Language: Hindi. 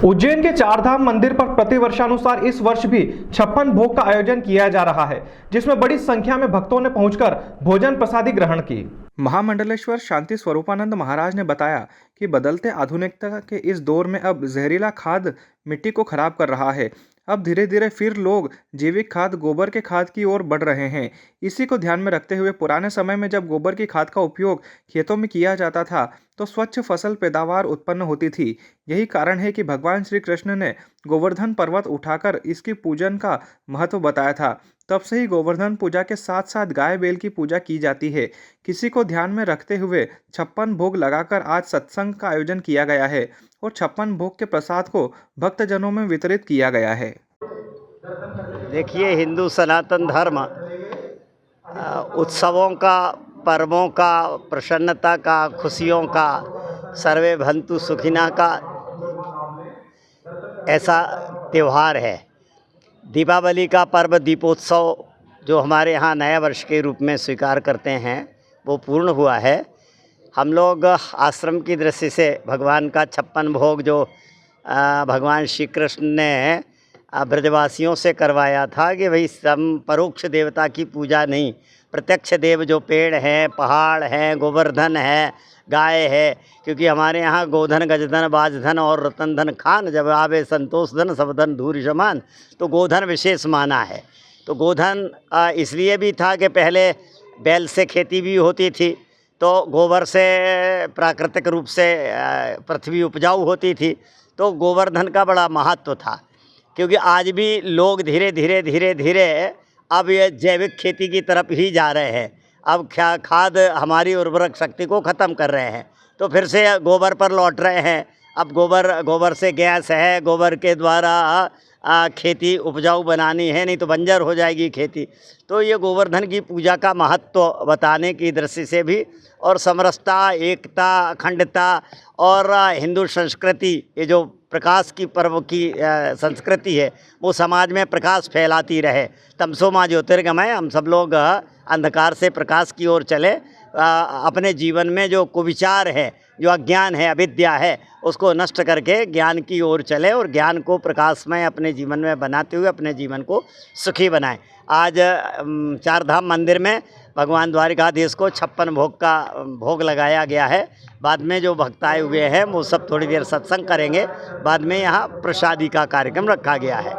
उज्जैन के चारधाम मंदिर पर प्रतिवर्षानुसार इस वर्ष भी 56 भोग का आयोजन किया जा रहा है, जिसमें बड़ी संख्या में भक्तों ने पहुंचकर भोजन प्रसादी ग्रहण की। महामंडलेश्वर शांति स्वरूपानंद महाराज ने बताया कि बदलते आधुनिकता के इस दौर में अब जहरीला खाद मिट्टी को खराब कर रहा है। अब धीरे धीरे फिर लोग जैविक खाद गोबर के खाद की ओर बढ़ रहे हैं। इसी को ध्यान में रखते हुए पुराने समय में जब गोबर की खाद का उपयोग खेतों में किया जाता था तो स्वच्छ फसल पैदावार उत्पन्न होती थी। यही कारण है कि भगवान श्री कृष्ण ने गोवर्धन पर्वत उठाकर इसकी पूजन का महत्व बताया था। तब से ही गोवर्धन पूजा के साथ साथ गाय बैल की पूजा की जाती है। किसी को ध्यान में रखते हुए 56 भोग लगाकर आज सत्संग का आयोजन किया गया है और 56 भोग के प्रसाद को भक्तजनों में वितरित किया गया है। देखिए, हिंदू सनातन धर्म उत्सवों का, पर्वों का, प्रसन्नता का, खुशियों का, सर्वे भंतु सुखिना का ऐसा त्यौहार है। दीपावली का पर्व, दीपोत्सव जो हमारे यहाँ नया वर्ष के रूप में स्वीकार करते हैं, वो पूर्ण हुआ है। हम लोग आश्रम की दृष्टि से भगवान का 56 भोग जो भगवान श्री कृष्ण ने ब्रजवासियों से करवाया था कि भाई हम परोक्ष देवता की पूजा नहीं, प्रत्यक्ष देव जो पेड़ हैं, पहाड़ हैं, गोवर्धन है, गाय है, क्योंकि हमारे यहाँ गोधन, गजधन, बाजधन और रतन धन खान, जब आवे संतोष धन सब धन धूरि समान, तो गोधन विशेष माना है। तो गोधन इसलिए भी था कि पहले बैल से खेती भी होती थी, तो गोबर से प्राकृतिक रूप से पृथ्वी उपजाऊ होती थी, तो गोवर्धन का बड़ा महत्व था। क्योंकि आज भी लोग धीरे धीरे अब ये जैविक खेती की तरफ ही जा रहे हैं। अब खाद हमारी उर्वरक शक्ति को ख़त्म कर रहे हैं, तो फिर से गोबर पर लौट रहे हैं। अब गोबर से गैस है, गोबर के द्वारा खेती उपजाऊ बनानी है, नहीं तो बंजर हो जाएगी खेती। तो ये गोवर्धन की पूजा का महत्व बताने की दृष्टि से भी, और समरसता, एकता, अखंडता और हिंदू संस्कृति, ये जो प्रकाश की पर्व की संस्कृति है, वो समाज में प्रकाश फैलाती रहे। तमसो मा ज्योतिर्गमय, हम सब लोग अंधकार से प्रकाश की ओर चले। अपने जीवन में जो कुविचार है, जो अज्ञान है, अविद्या है, उसको नष्ट करके ज्ञान की ओर चले और ज्ञान को प्रकाशमय अपने जीवन में बनाते हुए अपने जीवन को सुखी बनाएं। आज चारधाम मंदिर में भगवान द्वारिकाधीश को 56 भोग का भोग लगाया गया है। बाद में जो भक्त आए हुए हैं वो सब थोड़ी देर सत्संग करेंगे। बाद में यहाँ प्रसादी का कार्यक्रम रखा गया है।